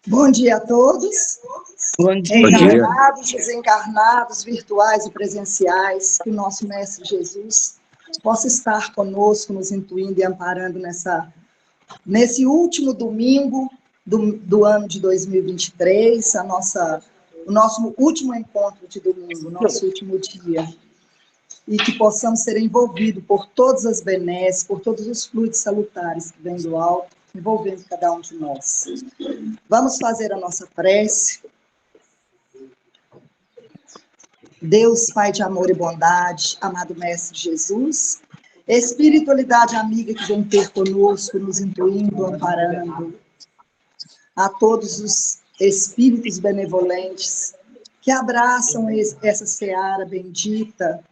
Bom dia a todos. Bom dia. Encarnados, desencarnados, virtuais e presenciais, que o nosso Mestre Jesus possa estar conosco, nos intuindo e amparando nesse último domingo do ano de 2023, o nosso último encontro de domingo, nosso último dia. E que possamos ser envolvidos por todas as benesses, por todos os fluidos salutares que vêm do alto, envolvendo cada um de nós. Vamos fazer a nossa prece. Deus, Pai de amor e bondade, amado Mestre Jesus, espiritualidade amiga que vem ter conosco, nos intuindo, amparando, a todos os espíritos benevolentes que abraçam essa seara bendita,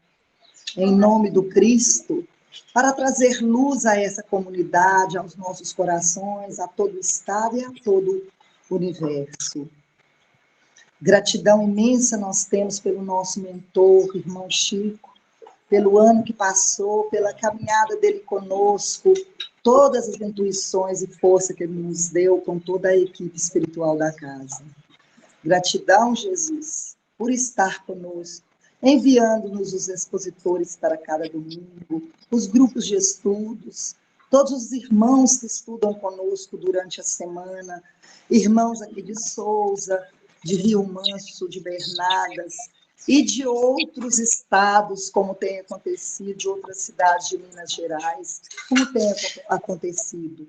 em nome do Cristo, para trazer luz a essa comunidade, aos nossos corações, a todo o estado e a todo o universo. Gratidão imensa nós temos pelo nosso mentor, irmão Chico, pelo ano que passou, pela caminhada dele conosco, todas as intuições e força que ele nos deu com toda a equipe espiritual da casa. Gratidão, Jesus, por estar conosco, enviando-nos os expositores para cada domingo, os grupos de estudos, todos os irmãos que estudam conosco durante a semana, irmãos aqui de Souza, de Rio Manso, de Bernadas, e de outros estados, como tem acontecido, de outras cidades de Minas Gerais, como tem acontecido.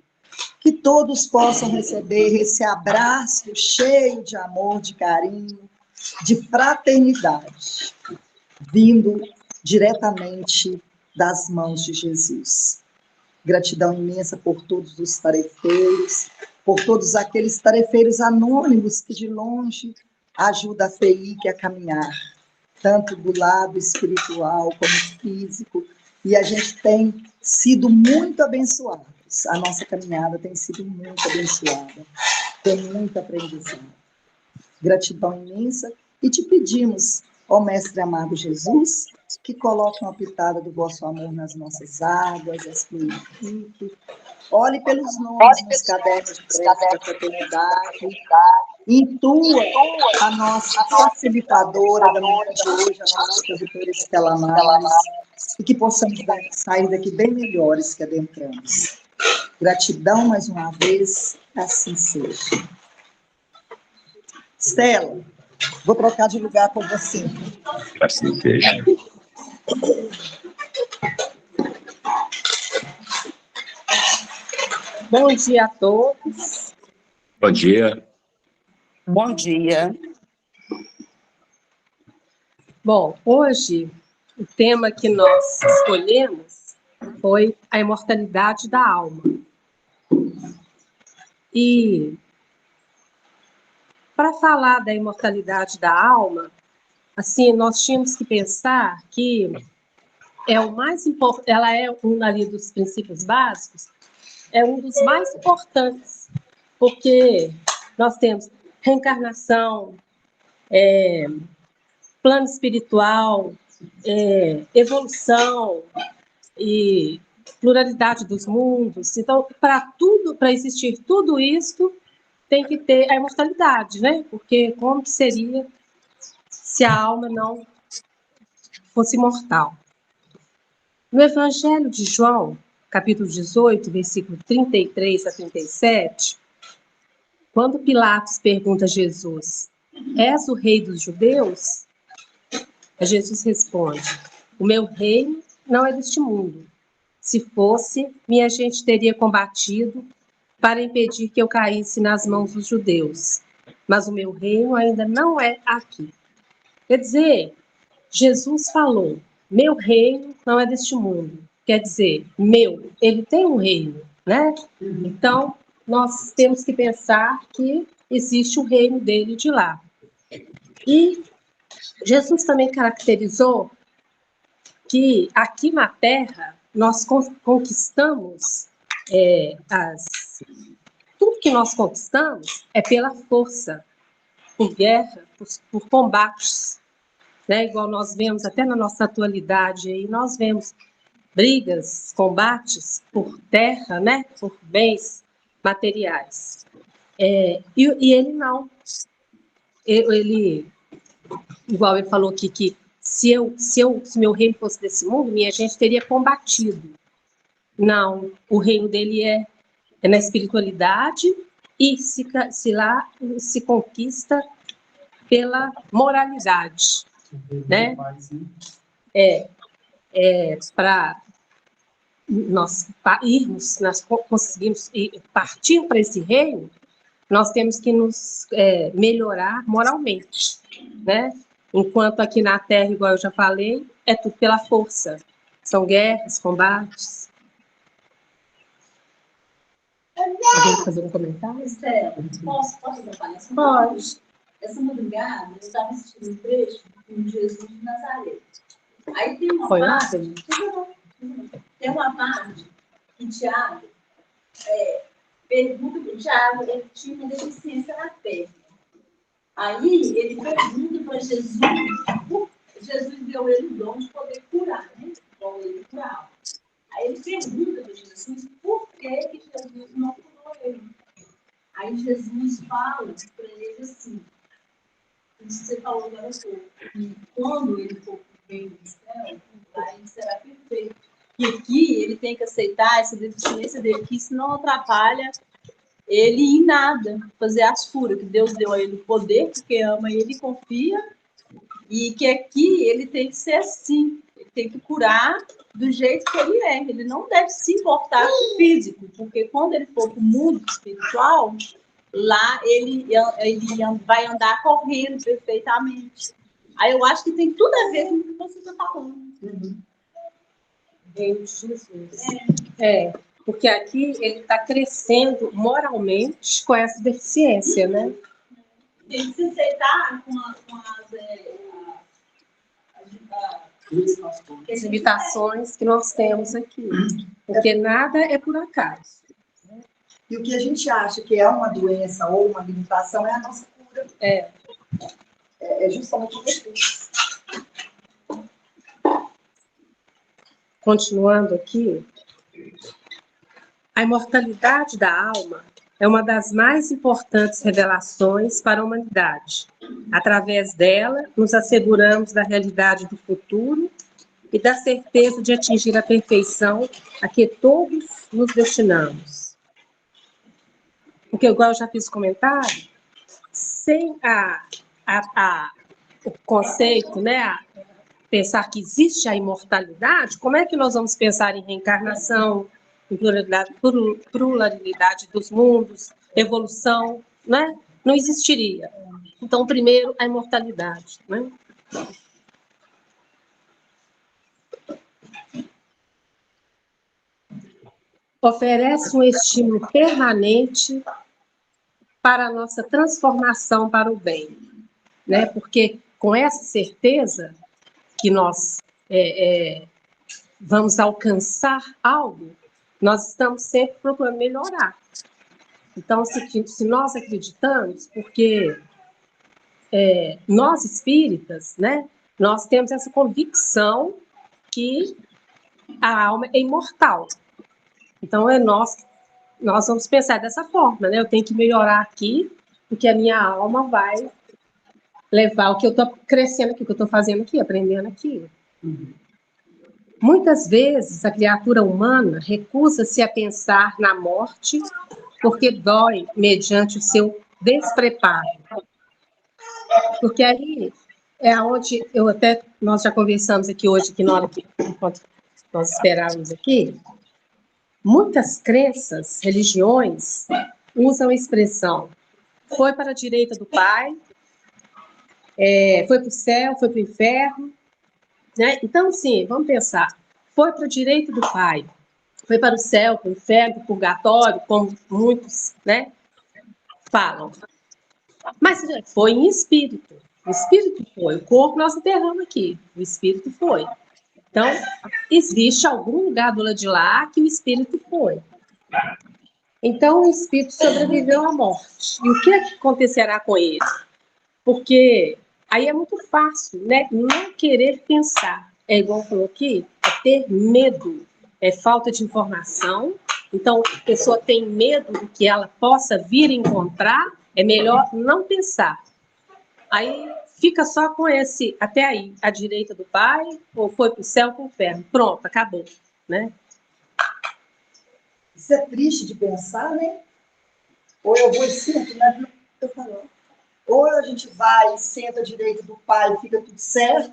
Que todos possam receber esse abraço cheio de amor, de carinho, de fraternidade, vindo diretamente das mãos de Jesus. Gratidão imensa por todos os tarefeiros, por todos aqueles tarefeiros anônimos que de longe ajudam a FEIC a caminhar, tanto do lado espiritual como físico, e a gente tem sido muito abençoados. A nossa caminhada tem sido muito abençoada, tem muito aprendizado. Gratidão imensa, e te pedimos, ó Mestre amado Jesus, que coloque uma pitada do vosso amor nas nossas águas, as purifique, olhe pelos nomes nos cadernos de prece da fraternidade, intua a nossa facilitadora da manhã de hoje, a nossa expositora Estela Mares, e que possamos sair daqui bem melhores que adentramos. Gratidão mais uma vez, assim seja. Estela, vou trocar de lugar com você. Assim seja. Bom dia a todos. Bom dia. Bom dia. Bom, hoje o tema que nós escolhemos foi a imortalidade da alma. E para falar da imortalidade da alma, assim, nós tínhamos que pensar que é o mais importante, ela é um ali dos princípios básicos, é um dos mais importantes, porque nós temos reencarnação, plano espiritual, evolução e pluralidade dos mundos. Então, para existir tudo isso, tem que ter a imortalidade, né? Porque como que seria se a alma não fosse imortal? No Evangelho de João, capítulo 18, versículo 33 a 37, quando Pilatos pergunta a Jesus: és o rei dos judeus? Jesus responde: o meu reino não é deste mundo. Se fosse, minha gente teria combatido para impedir que eu caísse nas mãos dos judeus. Mas o meu reino ainda não é aqui. Quer dizer, Jesus falou: meu reino não é deste mundo. Quer dizer, ele tem um reino, né? Então, nós temos que pensar que existe o reino dele de lá. E Jesus também caracterizou que aqui na Terra nós conquistamos tudo que nós conquistamos é pela força, por guerra, por combates, né? Igual nós vemos até na nossa atualidade aí, nós vemos brigas, combates por terra, né? Por bens materiais. E ele não. Ele, igual ele falou aqui, que se meu reino fosse desse mundo, minha gente teria combatido. Não, o reino dele é na espiritualidade e lá se conquista pela moralidade, né? Para nós irmos, nós conseguimos partir para esse reino, nós temos que nos melhorar moralmente, né? Enquanto aqui na Terra, igual eu já falei, é tudo pela força. São guerras, combates. Alguém quer fazer um comentário? Posso atrapalhar? Pode. Essa madrugada, eu estava assistindo um trecho com Jesus de Nazaré. Aí tem uma Foi parte... ontem? Tem uma parte que Tiago pergunta para o Tiago, ele tinha uma deficiência na perna. Aí ele pergunta para Jesus, Jesus deu ele o dom de poder curar, né? Igual ele curava. Aí ele pergunta para Jesus por que Jesus não curou ele. Aí Jesus fala para ele assim, isso você falou agora há pouco, que quando ele for bem do céu, lá ele será perfeito. E aqui ele tem que aceitar essa deficiência dele, que isso não atrapalha ele em nada, fazer as curas, que Deus deu a ele o poder, porque ama ele e confia, e que aqui ele tem que ser assim, ele tem que curar do jeito que ele é, ele não deve se importar com o físico, porque quando ele for para o mundo espiritual, lá ele vai andar correndo perfeitamente. Aí eu acho que tem tudo a ver com o que você está falando. Reino de Jesus. Porque aqui ele está crescendo moralmente com essa deficiência, né? Tem que se aceitar com As limitações que nós temos aqui. Porque nada é por acaso. E o que a gente acha que é uma doença ou uma limitação é a nossa cura. É justamente isso. Continuando aqui, a imortalidade da alma é uma das mais importantes revelações para a humanidade. Através dela, nos asseguramos da realidade do futuro e da certeza de atingir a perfeição a que todos nos destinamos. Porque, igual eu já fiz comentário, sem o conceito, né, pensar que existe a imortalidade, como é que nós vamos pensar em reencarnação, em pluralidade dos mundos, evolução, né? Não existiria. Então, primeiro, a imortalidade, né? Oferece um estímulo permanente para a nossa transformação para o bem, né? Porque com essa certeza que nós vamos alcançar algo, nós estamos sempre procurando melhorar. Então, se nós acreditamos, porque nós espíritas, né, nós temos essa convicção que a alma é imortal. Então, nós vamos pensar dessa forma, né? Eu tenho que melhorar aqui, porque a minha alma vai levar o que eu estou crescendo aqui, o que eu estou fazendo aqui, aprendendo aqui. Muitas vezes, a criatura humana recusa-se a pensar na morte porque dói mediante o seu despreparo. Porque aí é onde nós já conversamos aqui hoje, que na hora que enquanto nós esperávamos aqui, muitas crenças, religiões, usam a expressão foi para a direita do Pai, foi para o céu, foi para o inferno, né? Então, sim, vamos pensar, foi para a direita do Pai, foi para o céu, para o inferno, para o purgatório, como muitos, né, falam. Mas foi em espírito. O espírito foi. O corpo nós enterramos aqui. O espírito foi. Então, existe algum lugar do lado de lá que o espírito foi. Então, o espírito sobreviveu à morte. E o que acontecerá com ele? Porque aí é muito fácil, né? Não querer pensar. É igual falou aqui, é ter medo. É falta de informação Então, a pessoa tem medo do que ela possa vir a encontrar, é melhor não pensar. Aí fica só com esse, até aí, à direita do Pai, ou foi para o céu ou para o inferno. Pronto, acabou, né? Isso é triste de pensar, né? Ou eu vou e sento, né? Eu falo, ou a gente vai e senta à direita do Pai e fica tudo certo,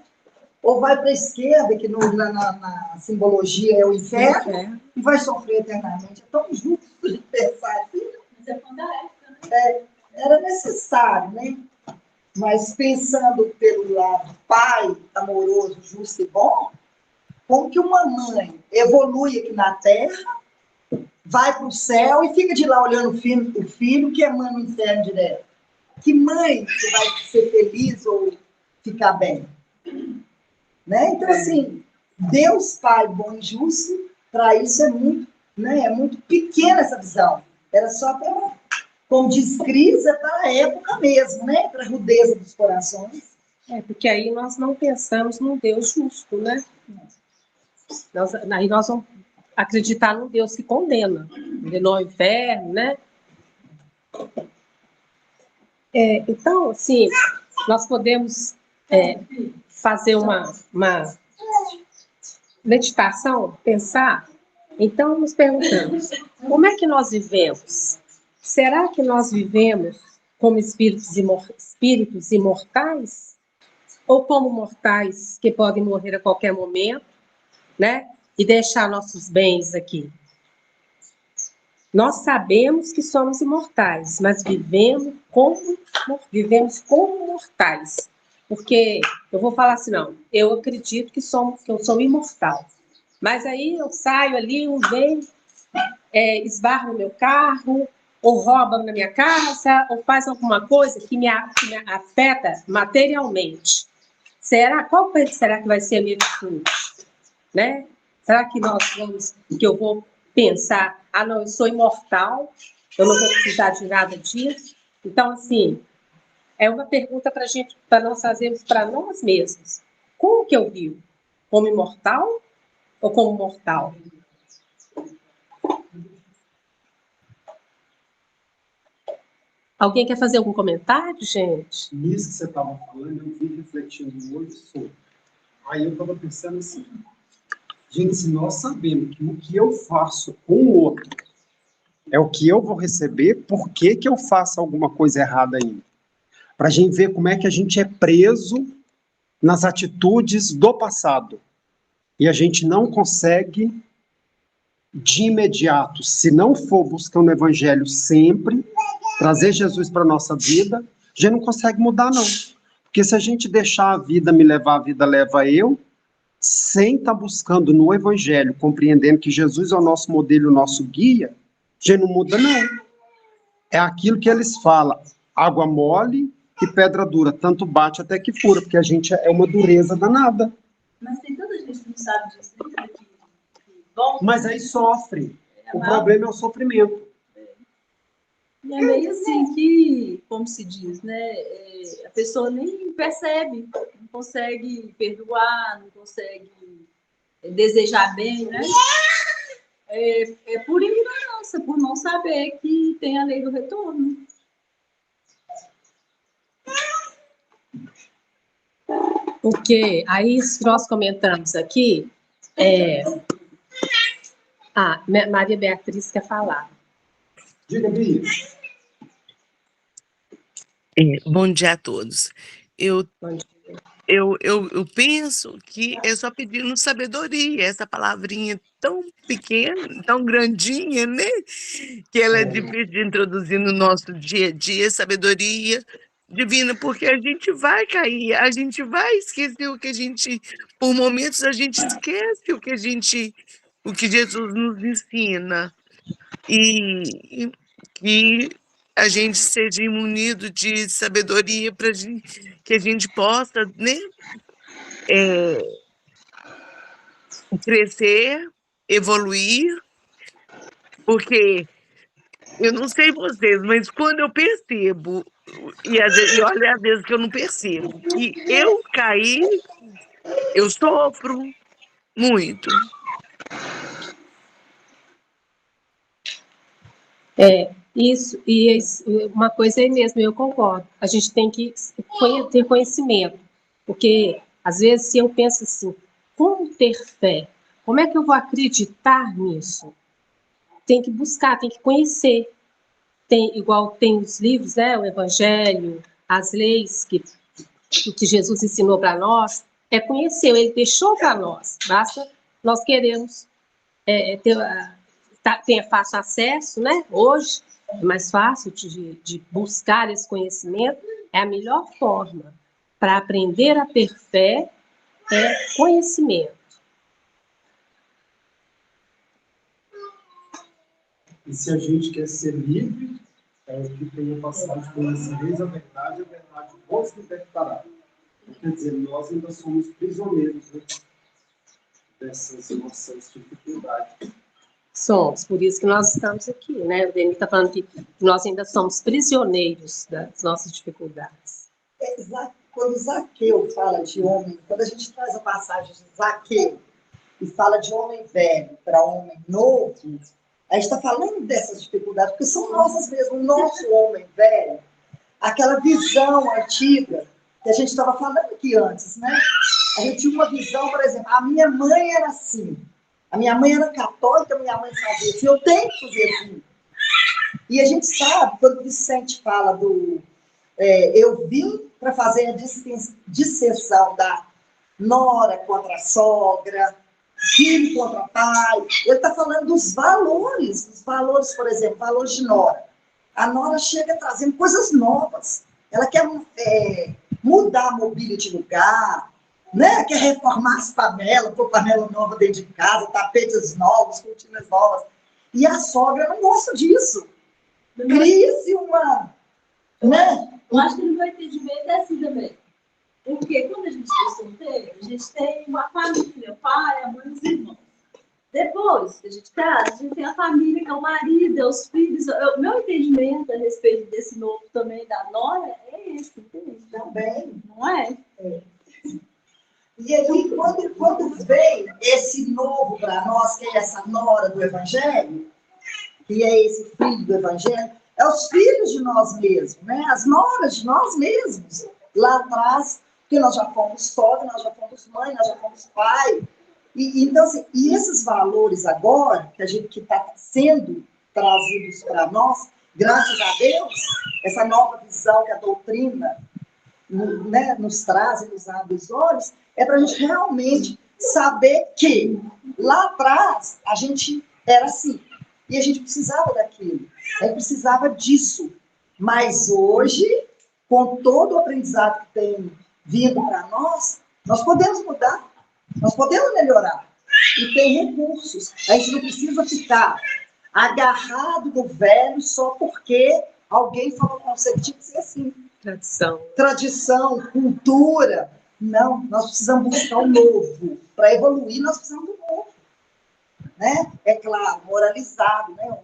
ou vai para a esquerda, que na simbologia é o inferno, e vai sofrer eternamente. É tão justo de pensar assim. Mas é quando a época, né? Era necessário, né? Mas pensando pelo lado pai, amoroso, justo e bom, como que uma mãe evolui aqui na Terra, vai para o céu e fica de lá olhando o filho que emana no inferno direto? Que mãe que vai ser feliz ou ficar bem? Né? Então, assim, Deus Pai bom e justo, para isso é muito, né? É muito pequena essa visão. Era só para, como diz Cris, é para a época mesmo, né? Para a rudeza dos corações. Porque aí nós não pensamos num Deus justo, né? Aí nós vamos acreditar num Deus que condena, condenou ao inferno, né? Então, assim, nós podemos fazer uma meditação, pensar. Então, nos perguntamos, como é que nós vivemos? Será que nós vivemos como espíritos imortais? Ou como mortais que podem morrer a qualquer momento, né? E deixar nossos bens aqui? Nós sabemos que somos imortais, mas vivemos como mortais. Porque eu vou falar assim, não, eu acredito que eu sou imortal. Mas aí eu saio ali, vem, esbarra no meu carro, ou rouba na minha casa, ou faz alguma coisa que me afeta materialmente. Qual será que vai ser a minha atitude? Né? Será que eu vou pensar, não, eu sou imortal, eu não vou precisar de nada disso? Então, assim, é uma pergunta para nós fazermos para nós mesmos. Como que eu vivo? Como imortal ou como mortal? Alguém quer fazer algum comentário, gente? Nisso que você estava falando, eu vim refletindo hoje sobre. Aí eu estava pensando assim, gente, se nós sabemos que o que eu faço com o outro é o que eu vou receber, por que que eu faço alguma coisa errada ainda? Para a gente ver como é que a gente é preso nas atitudes do passado. E a gente não consegue, de imediato, se não for buscando o evangelho sempre, trazer Jesus para a nossa vida, a gente não consegue mudar, não. Porque se a gente deixar a vida me levar, a vida leva eu, sem estar buscando no evangelho, compreendendo que Jesus é o nosso modelo, o nosso guia, a gente não muda, não. É aquilo que eles falam, água mole e pedra dura, tanto bate até que fura, porque a gente é uma dureza danada. Mas tem tanta gente que não sabe disso, né? Que volta. Mas aí sofre. O problema é o sofrimento. E é meio assim que, como se diz, né? A pessoa nem percebe, não consegue perdoar, não consegue desejar bem, né? É por ignorância, por não saber que tem a lei do retorno. Porque aí nós comentamos aqui, Maria Beatriz quer falar. Diga, Bia. Bom dia a todos. Bom dia. Eu penso que é só pedindo sabedoria, essa palavrinha tão pequena, tão grandinha, né? Que ela é difícil de introduzir no nosso dia a dia, sabedoria divina, porque a gente vai cair, a gente vai esquecer o que a gente, por momentos a gente esquece o que Jesus nos ensina. E que a gente seja munido de sabedoria para que a gente possa, né, crescer, evoluir, porque eu não sei vocês, mas quando eu percebo, e olha às vezes que eu não percebo, que eu caí, eu sofro muito. Isso, uma coisa é mesmo, eu concordo. A gente tem que ter conhecimento, porque às vezes se eu penso assim, como ter fé? Como é que eu vou acreditar nisso? Tem que buscar, tem que conhecer. Igual tem os livros, né? O Evangelho, as leis que Jesus ensinou para nós, é conhecer, ele deixou para nós, basta nós queremos ter fácil acesso, né? Hoje é mais fácil de buscar esse conhecimento, é a melhor forma para aprender a ter fé, é conhecimento. E se a gente quer ser livre, é o que tem a passagem: conhecereis a verdade vos libertará. Quer dizer, nós ainda somos prisioneiros, né, dessas nossas dificuldades. Somos, por isso que nós estamos aqui, né? O Denis está falando que nós ainda somos prisioneiros das nossas dificuldades. Quando Zaqueu fala de homem, quando a gente traz a passagem de Zaqueu e fala de homem velho para homem novo, a gente está falando dessas dificuldades, porque são nossas mesmo, o nosso homem velho, aquela visão antiga que a gente estava falando aqui antes, né? A gente tinha uma visão, por exemplo, a minha mãe era assim, a minha mãe era católica, a minha mãe fazia assim, eu tenho que fazer assim. E a gente sabe, quando o Vicente fala eu vim para fazer a dissensão da nora contra a sogra, filho contra pai. Ele está falando dos valores, por exemplo, valores de nora. A nora chega trazendo coisas novas. Ela quer mudar a mobília de lugar, né? Quer reformar as panelas, pôr panela nova dentro de casa, tapetes novos, cortinas novas. E a sogra não gosta disso. Cria-se uma... Né? Eu acho que ele vai ter de medo assim também. Porque quando a gente é solteiro, a gente tem uma família, o pai, a mãe e os irmãos. Depois que a gente casa, a gente tem a família, que é o marido, é os filhos. O meu entendimento a respeito desse novo também da nora é esse, entende? Também. Não é? E aí, quando vem esse novo para nós, que é essa nora do Evangelho, que é esse filho do Evangelho, é os filhos de nós mesmos, né? As noras de nós mesmos. Lá atrás, porque nós já fomos sogra, nós já fomos mãe, nós já fomos pai. Então, assim, e esses valores agora, que está sendo trazidos para nós, graças a Deus, essa nova visão que a doutrina, né, nos traz e nos abre os olhos, é para a gente realmente saber que lá atrás a gente era assim. E a gente precisava daquilo, a gente precisava disso. Mas hoje, com todo o aprendizado que tem vindo para nós podemos mudar, nós podemos melhorar. E tem recursos. A gente não precisa ficar agarrado no velho só porque alguém falou com você que tinha que ser assim. Tradição, cultura. Não, nós precisamos buscar o novo. Para evoluir, nós precisamos do novo. Né? É claro, moralizado, né?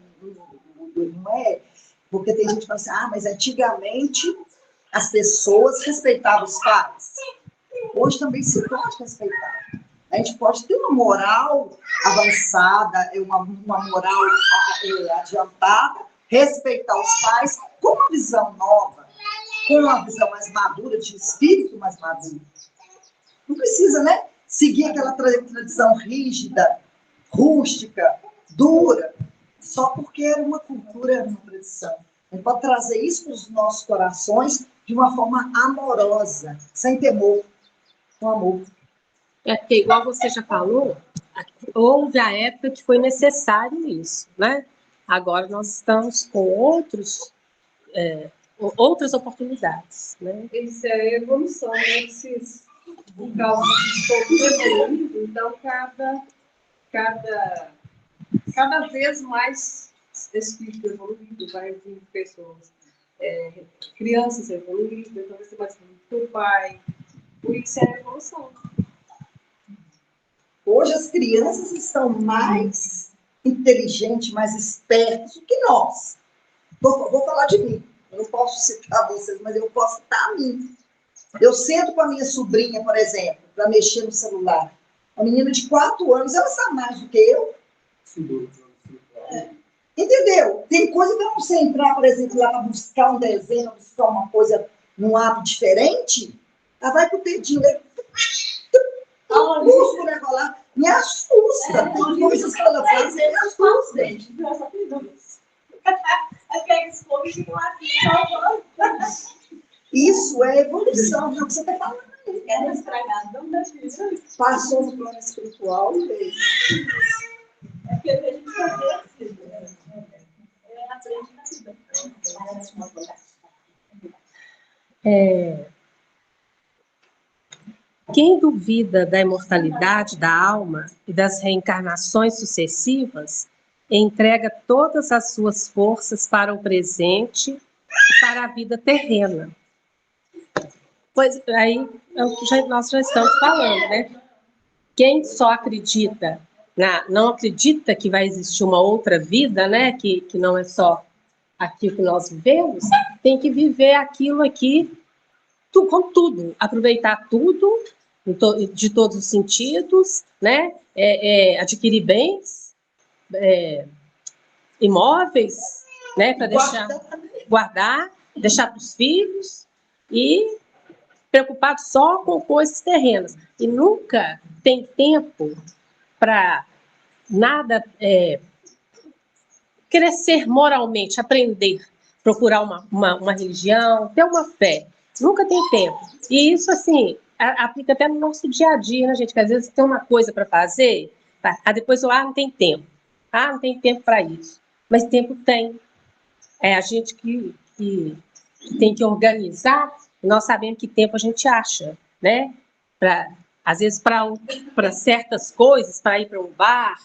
Não é, porque tem gente que fala assim, mas antigamente as pessoas respeitavam os pais. Hoje também se pode respeitar. A gente pode ter uma moral avançada, uma moral adiantada, respeitar os pais com uma visão nova, com uma visão mais madura, de espírito mais maduro. Não precisa, né? Seguir aquela tradição rígida, rústica, dura, só porque era uma cultura, uma tradição. A gente pode trazer isso para os nossos corações de uma forma amorosa, sem temor, com amor. É porque, igual você já falou, houve a época que foi necessário isso, né? Agora nós estamos com outras oportunidades, né? Isso é evolução, né? Por causa de todo evoluído, então cada vez mais espírito evoluído, vai vir pessoas, crianças evoluídas, então vai ser mais bonito o pai, por isso é a evolução. Hoje as crianças estão mais inteligentes, mais espertas do que nós. Vou falar de mim, eu não posso citar vocês, mas eu posso citar a mim. Eu sento com a minha sobrinha, por exemplo, para mexer no celular. Uma menina de 4 anos, ela sabe mais do que eu. Entendeu? Tem coisa que eu não sei entrar, por exemplo, lá para buscar um desenho, buscar uma coisa num ato diferente, ela vai com o dedinho, busco o negócio lá, me assusta. Tem coisas que ela faz, me assusta. Isso é evolução, é o que você está falando. Passou no plano espiritual e veio. É porque a gente Quem duvida da imortalidade da alma e das reencarnações sucessivas, entrega todas as suas forças para o presente e para a vida terrena. Pois aí é o que nós já estamos falando, né? Quem só acredita, não acredita que vai existir uma outra vida, né? Que não é só aquilo que nós vivemos, tem que viver aquilo aqui com tudo, aproveitar tudo, de todos os sentidos, né? Adquirir bens, imóveis, né? Para guardar, deixar para os filhos e preocupado só com coisas terrenas. E nunca tem tempo para nada crescer moralmente, aprender, procurar uma religião, ter uma fé. Nunca tem tempo. E isso, assim, aplica até no nosso dia a dia, né, gente? Que às vezes tem uma coisa para fazer, depois não tem tempo. Não tem tempo para isso. Mas tempo tem. É a gente que tem que organizar. Nós sabemos que tempo a gente acha, né? Às vezes, para certas coisas, para ir para um bar,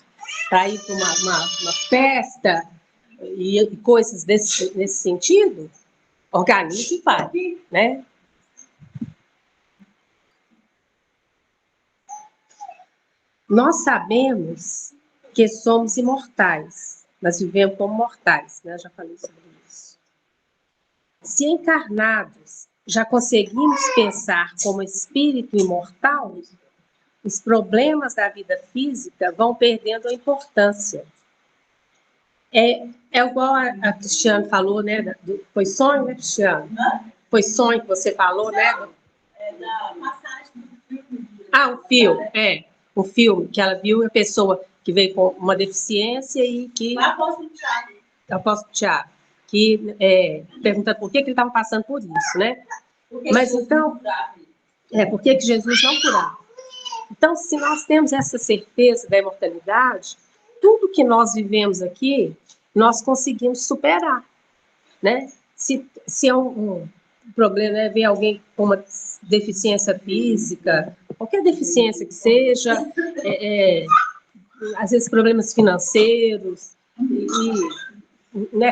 para ir para uma festa e coisas nesse sentido, organize e vai, né? Nós sabemos que somos imortais, nós vivemos como mortais, né? Eu já falei sobre isso. Se encarnados já conseguimos pensar como espírito imortal, os problemas da vida física vão perdendo a importância. É igual a Cristiane falou, né? Foi sonho, né, Cristiane? Foi sonho que você falou, né? da passagem do filme. O filme, o filme que ela viu, a pessoa que veio com uma deficiência e que... Apóstolo Tiago. Apóstolo Tiago, que pergunta por que ele estava passando por isso, né? Mas então, por que Jesus não curava? Então, se nós temos essa certeza da imortalidade, tudo que nós vivemos aqui, nós conseguimos superar, né? Se é um problema, né, ver alguém com uma deficiência física, qualquer deficiência que seja, às vezes problemas financeiros,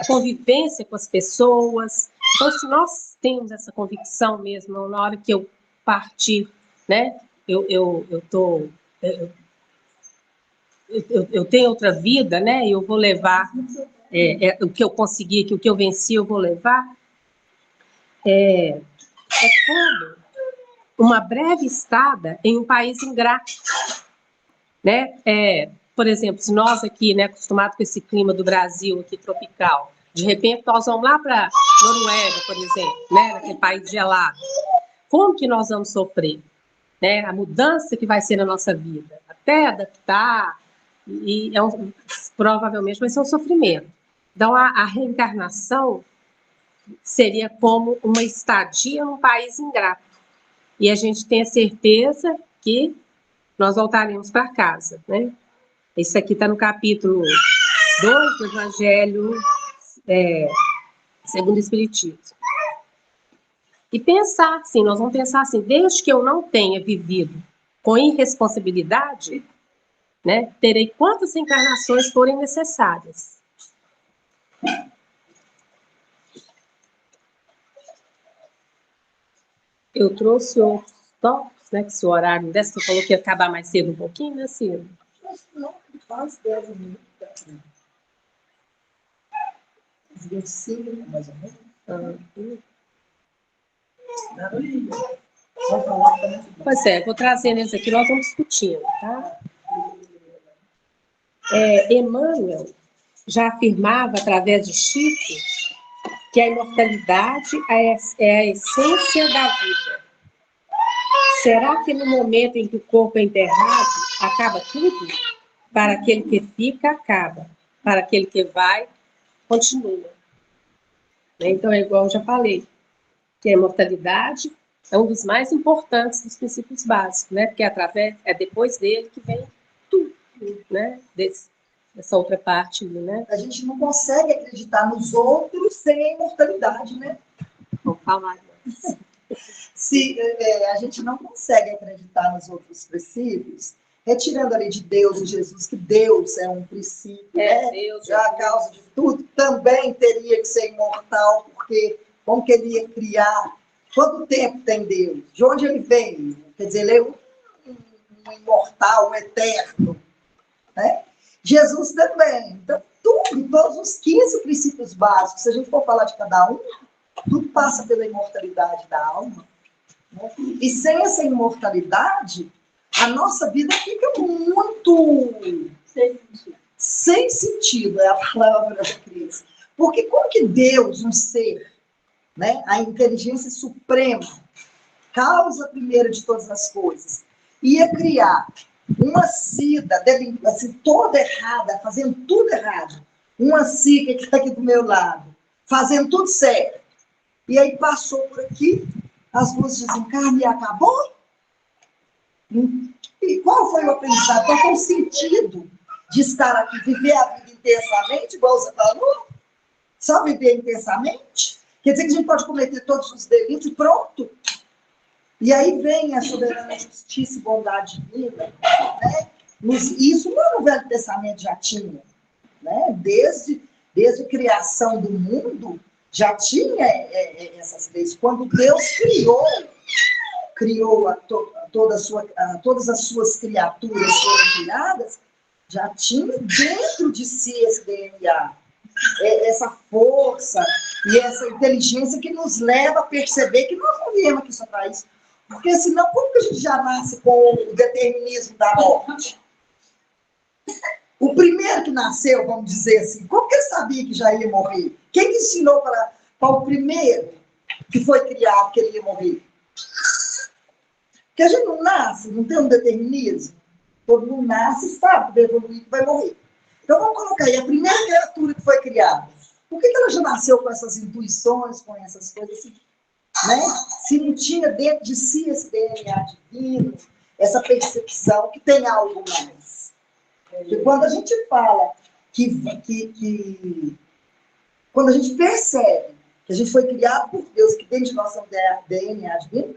convivência com as pessoas. Então, se nós temos essa convicção mesmo, na hora que eu partir, né, eu tenho outra vida, né, e eu vou levar o que eu consegui, que o que eu venci, eu vou levar. É como uma breve estada em um país ingrato, né? Por exemplo, se nós aqui, né, acostumados com esse clima do Brasil aqui tropical, de repente nós vamos lá para Noruega, por exemplo, né, naquele país gelado, como que nós vamos sofrer, né? A mudança que vai ser na nossa vida, até adaptar, e provavelmente vai ser um sofrimento. Então, a reencarnação seria como uma estadia num país ingrato. E a gente tem a certeza que nós voltaremos para casa, né? Isso aqui está no capítulo 2 do Evangelho segundo o Espiritismo. E pensar assim, nós vamos pensar assim, desde que eu não tenha vivido com irresponsabilidade, né, terei quantas encarnações forem necessárias. Eu trouxe outros tópicos, né, que se o horário desse, você falou que ia acabar mais cedo um pouquinho, né, Ciro? Não, quase 10 minutos. 25, mais ou menos. Pois vou trazendo eles aqui, nós vamos discutindo, tá? Emmanuel, já afirmava, através de Chico, que a imortalidade é a essência da vida. Será que no momento em que o corpo é enterrado, acaba tudo? Para aquele que fica, acaba. Para aquele que vai, continua. Então, é igual eu já falei, que a imortalidade é um dos mais importantes dos princípios básicos, né? Porque é depois dele que vem tudo, né? Dessa outra parte, né? A gente não consegue acreditar nos outros sem a imortalidade, né? Vamos falar. A gente não consegue acreditar nos outros princípios, retirando ali de Deus e Jesus, que Deus é um princípio, né? Deus, já a causa de tudo, também teria que ser imortal, porque como que ele ia criar? Quanto tempo tem Deus? De onde ele vem? Quer dizer, ele é um imortal, um eterno, né? Jesus também. Então, todos os 15 princípios básicos, se a gente for falar de cada um, tudo passa pela imortalidade da alma, né? E sem essa imortalidade, a nossa vida fica muito sem sentido, é a palavra da Cris. Porque como que Deus, um ser, né, a inteligência suprema, causa primeira de todas as coisas, ia criar uma Cida, assim, toda errada, fazendo tudo errado, uma Cica que está aqui do meu lado, fazendo tudo certo, e aí passou por aqui, as luzes desencarnam e acabou? E qual foi o aprendizado? Qual foi o sentido de estar aqui, viver a vida intensamente, igual você falou? Só viver intensamente? Quer dizer que a gente pode cometer todos os delitos e pronto? E aí vem a soberana justiça e bondade divina, né? Isso no Velho Testamento já tinha, né? Desde a criação do mundo, já tinha essas leis. Quando Deus criou todas as suas criaturas foram criadas, já tinha dentro de si esse DNA, essa força e essa inteligência que nos leva a perceber que nós não viemos aqui só para isso. Porque senão, como que a gente já nasce com o determinismo da morte? O primeiro que nasceu, vamos dizer assim, como que ele sabia que já ia morrer? Quem que ensinou para o primeiro que foi criado que ele ia morrer? Porque a gente não nasce, não tem um determinismo. Todo mundo nasce e sabe que vai evoluir, que vai morrer. Então vamos colocar aí, a primeira criatura que foi criada, por que ela já nasceu com essas intuições, com essas coisas assim? Né? Se não tinha dentro de si esse DNA divino, essa percepção que tem algo mais. Porque quando a gente fala quando a gente percebe que a gente foi criado por Deus, que dentro de nosso DNA divino,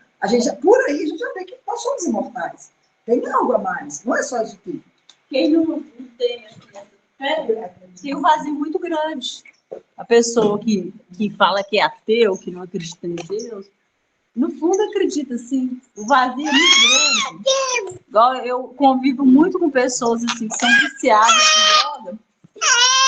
por aí a gente já vê que nós somos imortais. Tem algo a mais, não é só isso aqui. Quem não tem essa fé, tem um vazio muito grande. A pessoa que fala que é ateu, que não acredita em Deus, no fundo acredita, sim. O vazio é muito grande. Igual eu convivo muito com pessoas assim, que são viciadas em droga.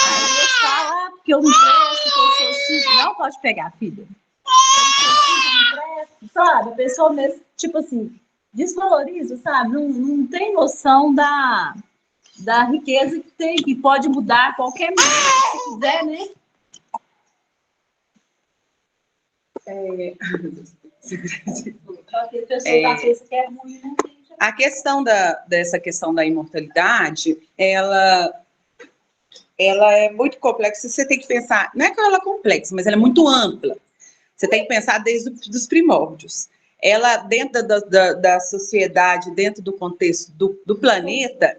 Aí eles falam, porque eu não presto, porque eu sou assim. Não pode pegar, filha. Eu não presto, sabe? A pessoa mesmo, tipo assim, desvaloriza, sabe? Não tem noção da riqueza que tem, que pode mudar a qualquer momento, se quiser, né? A questão dessa questão da imortalidade, ela é muito complexa. Você tem que pensar, não é que ela é complexa, mas ela é muito ampla. Você tem que pensar desde os primórdios. Ela, dentro da sociedade, dentro do contexto do planeta,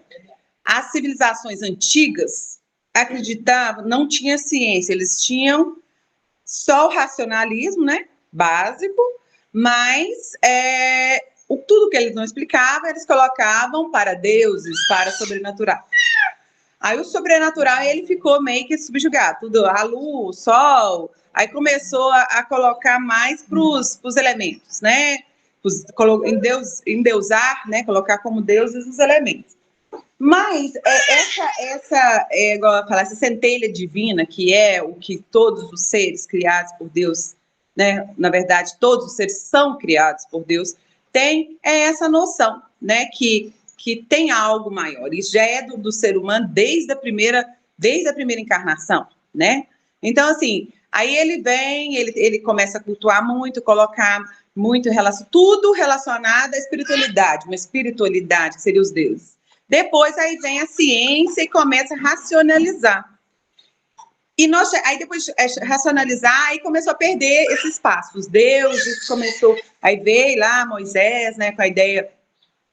as civilizações antigas acreditavam, não tinha ciência, eles tinham só o racionalismo, né, básico, mas tudo que eles não explicavam, eles colocavam para deuses, para sobrenatural. Aí o sobrenatural, ele ficou meio que subjugado, tudo, a luz, o sol, aí começou a colocar mais para os elementos, né, endeusar, né, colocar como deuses os elementos. Mas igual eu falar, essa centelha divina, que é o que todos os seres criados por Deus, né, na verdade, todos os seres são criados por Deus, tem essa noção, né, que tem algo maior. Isso já é do ser humano desde a primeira desde a primeira encarnação, né? Então, assim, aí ele vem, ele começa a cultuar muito, colocar muito, tudo relacionado à espiritualidade, uma espiritualidade que seria os deuses. Depois, aí vem a ciência e começa a racionalizar. E aí depois racionalizar, aí começou a perder esse espaço. Os deuses começou, aí veio lá Moisés, né, com a ideia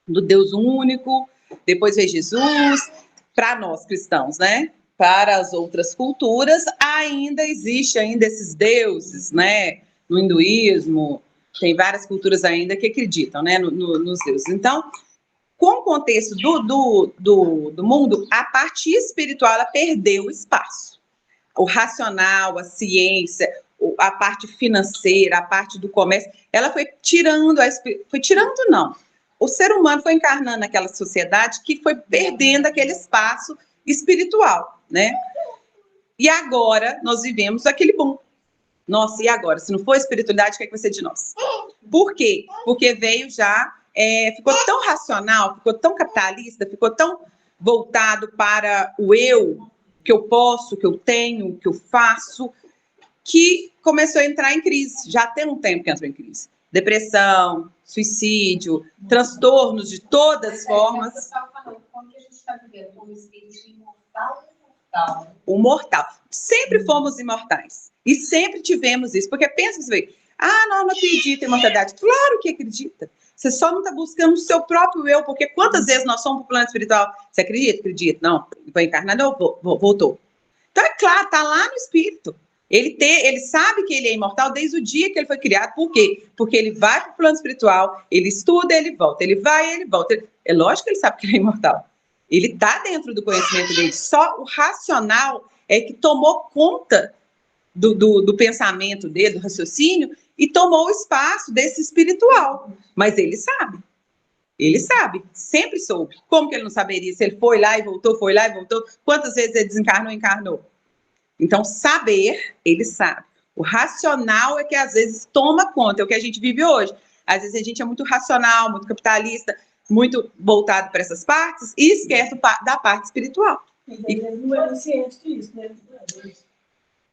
do Deus único, depois veio Jesus, para nós cristãos, né? Para as outras culturas, ainda existe esses deuses, né? No hinduísmo, tem várias culturas ainda que acreditam, né, nos deuses. Então, com o contexto do mundo, a parte espiritual ela perdeu espaço. O racional, a ciência, a parte financeira, a parte do comércio, ela foi tirando, não. O ser humano foi encarnando naquela sociedade que foi perdendo aquele espaço espiritual, né? E agora nós vivemos aquele boom. Nossa, e agora? Se não for espiritualidade, o que é que vai ser de nós? Por quê? Porque veio já, ficou tão racional, ficou tão capitalista, ficou tão voltado para o eu, que eu posso, que eu tenho, que eu faço, que começou a entrar em crise. Já tem um tempo que entrou em crise. Depressão, suicídio, transtornos de todas as formas. Como que a gente está vivendo? Como espírito imortal ou mortal? O mortal. Sempre fomos imortais. E sempre tivemos isso. Porque pensa assim, não acredita em imortalidade. Claro que acredita. Você só não está buscando o seu próprio eu, porque quantas vezes nós somos para o plano espiritual? Você acredita? Acredita. Não, foi encarnado, voltou. Então, é claro, está lá no espírito. Ele sabe que ele é imortal desde o dia que ele foi criado. Por quê? Porque ele vai para o plano espiritual, ele estuda, ele volta. Ele vai, ele volta. É lógico que ele sabe que ele é imortal. Ele está dentro do conhecimento dele. Só o racional é que tomou conta do pensamento dele, do raciocínio, e tomou o espaço desse espiritual. Mas ele sabe, sempre soube. Como que ele não saberia se ele foi lá e voltou, quantas vezes ele desencarnou, encarnou? Então, saber, ele sabe. O racional é que às vezes toma conta, é o que a gente vive hoje. Às vezes a gente é muito racional, muito capitalista, muito voltado para essas partes e esquece da parte espiritual. E não é consciente disso, né?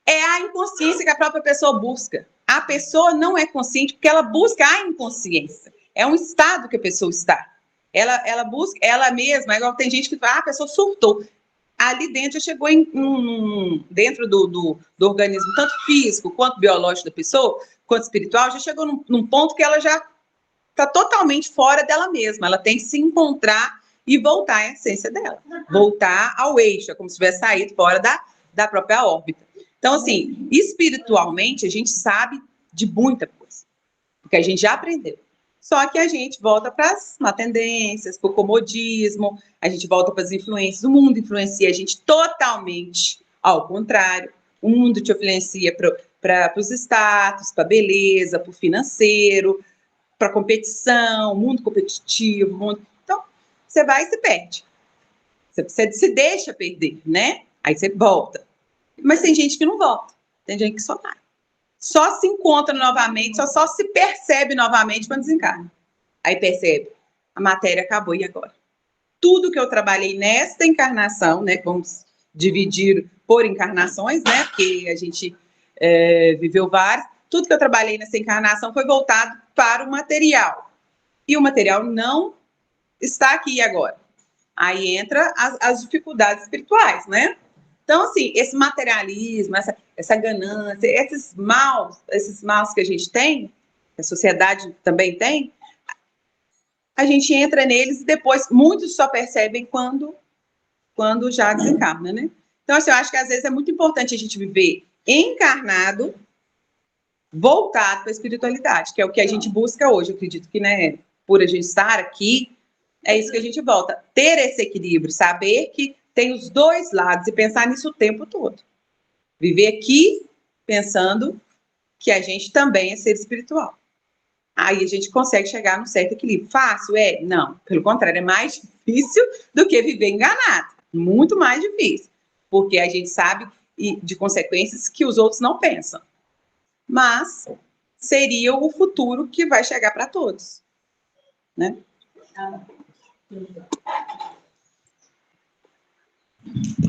É a inconsciência que a própria pessoa busca. A pessoa não é consciente porque ela busca a inconsciência. É um estado que a pessoa está. Ela busca, ela mesma, igual tem gente que fala, a pessoa surtou. Ali dentro já chegou dentro do organismo, tanto físico quanto biológico da pessoa, quanto espiritual, já chegou num ponto que ela já está totalmente fora dela mesma. Ela tem que se encontrar e voltar à essência dela. Voltar ao eixo, é como se tivesse saído fora da própria órbita. Então, assim, espiritualmente, a gente sabe de muita coisa, porque a gente já aprendeu. Só que a gente volta para as má tendências, para o comodismo, a gente volta para as influências. O mundo influencia a gente totalmente ao contrário. O mundo te influencia para os status, para a beleza, para o financeiro, para a competição, mundo competitivo. Então, você vai e se perde. Você se deixa perder, né? Aí você volta. Mas tem gente que não volta, tem gente que só vai. Só se encontra novamente, só se percebe novamente quando desencarna. Aí percebe, a matéria acabou, e agora? Tudo que eu trabalhei nesta encarnação, né, vamos dividir por encarnações, né, porque a gente viveu várias, tudo que eu trabalhei nessa encarnação foi voltado para o material. E o material não está aqui agora. Aí entra as dificuldades espirituais, né? Então, assim, esse materialismo, essa ganância, esses maus que a gente tem, que a sociedade também tem, a gente entra neles e depois muitos só percebem quando já desencarna, né? Então, assim, eu acho que às vezes é muito importante a gente viver encarnado, voltado para a espiritualidade, que é o que a gente busca hoje. Eu acredito que, né, por a gente estar aqui, é isso que a gente volta. Ter esse equilíbrio, saber que tem os dois lados e pensar nisso o tempo todo. Viver aqui pensando que a gente também é ser espiritual. Aí a gente consegue chegar num certo equilíbrio. Fácil? Não. Pelo contrário, é mais difícil do que viver enganado. Muito mais difícil. Porque a gente sabe de consequências que os outros não pensam. Mas seria o futuro que vai chegar para todos. Né?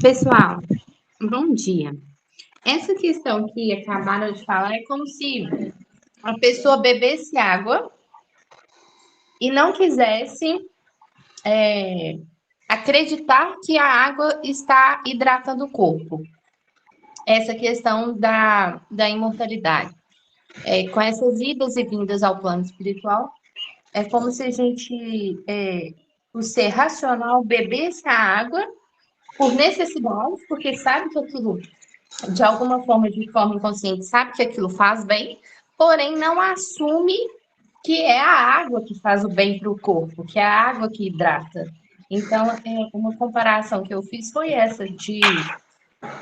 Pessoal, Bom dia. Essa questão que acabaram de falar é como se a pessoa bebesse água e não quisesse acreditar que a água está hidratando o corpo. Essa questão da imortalidade. Com essas idas e vindas ao plano espiritual, é como se a gente, o ser racional, bebesse a água por necessidade, porque sabe que aquilo, de alguma forma, de forma inconsciente, sabe que aquilo faz bem, porém não assume que é a água que faz o bem para o corpo, que é a água que hidrata. Então, uma comparação que eu fiz foi essa, de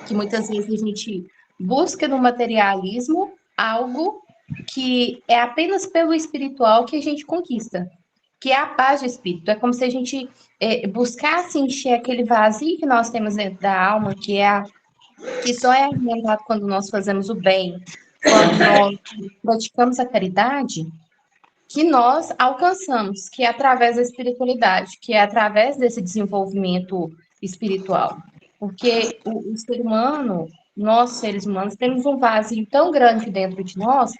que muitas vezes a gente busca no materialismo algo que é apenas pelo espiritual que a gente conquista, que é a paz de espírito. É como se a gente buscasse encher aquele vazio que nós temos dentro da alma, que só é alimentado quando nós fazemos o bem, quando nós praticamos a caridade, que nós alcançamos, que é através da espiritualidade, que é através desse desenvolvimento espiritual. Porque o ser humano, nós seres humanos, temos um vazio tão grande dentro de nós,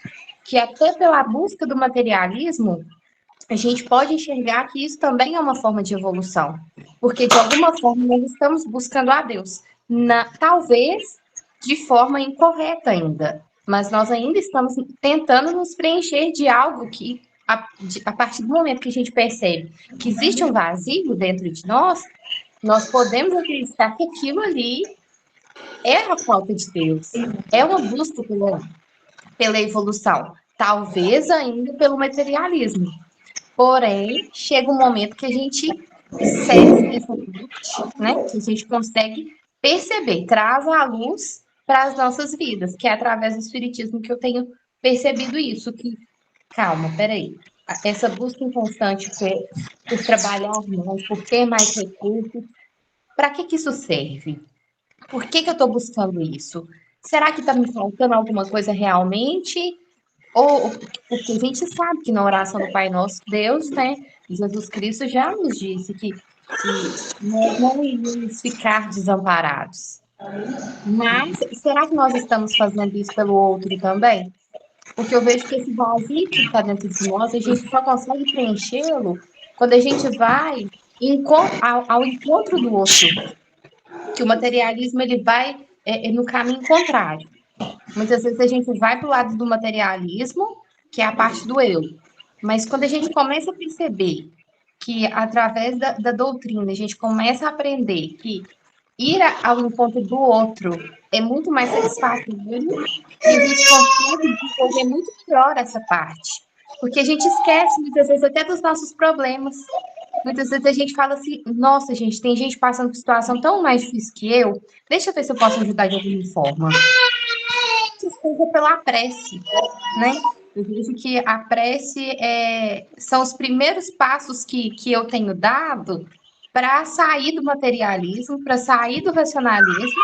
que até pela busca do materialismo, a gente pode enxergar que isso também é uma forma de evolução. Porque, de alguma forma, nós estamos buscando a Deus. Talvez de forma incorreta ainda, mas nós ainda estamos tentando nos preencher de algo que, a partir do momento que a gente percebe que existe um vazio dentro de nós podemos acreditar que aquilo ali é a falta de Deus, é uma busca pela evolução, talvez ainda pelo materialismo. Porém, chega um momento que a gente cessa essa luz, né? Que a gente consegue perceber, traz a luz para as nossas vidas, que é através do espiritismo que eu tenho percebido isso, que, calma, peraí, essa busca inconstante por trabalhar mais, por ter mais recursos, para que isso serve? Por que eu estou buscando isso? Será que está me faltando alguma coisa realmente? Ou porque a gente sabe que na oração do Pai Nosso, Deus, né, Jesus Cristo já nos disse que nós não iríamos ficar desamparados. Mas será que nós estamos fazendo isso pelo outro também? Porque eu vejo que esse vazio que está dentro de nós, a gente só consegue preenchê-lo quando a gente vai ao encontro do outro, que o materialismo ele vai no caminho contrário. Muitas vezes a gente vai para o lado do materialismo, que é a parte do eu. Mas quando a gente começa a perceber que, através da doutrina, a gente começa a aprender que ir ao encontro do outro é muito mais satisfatório e a gente consegue desenvolver muito melhor essa parte. Porque a gente esquece, muitas vezes, até dos nossos problemas. Muitas vezes a gente fala assim, nossa, gente, tem gente passando por situação tão mais difícil que eu, deixa eu ver se eu posso ajudar de alguma forma. Seja pela prece, né? Eu vejo que a prece são os primeiros passos que eu tenho dado para sair do materialismo, para sair do racionalismo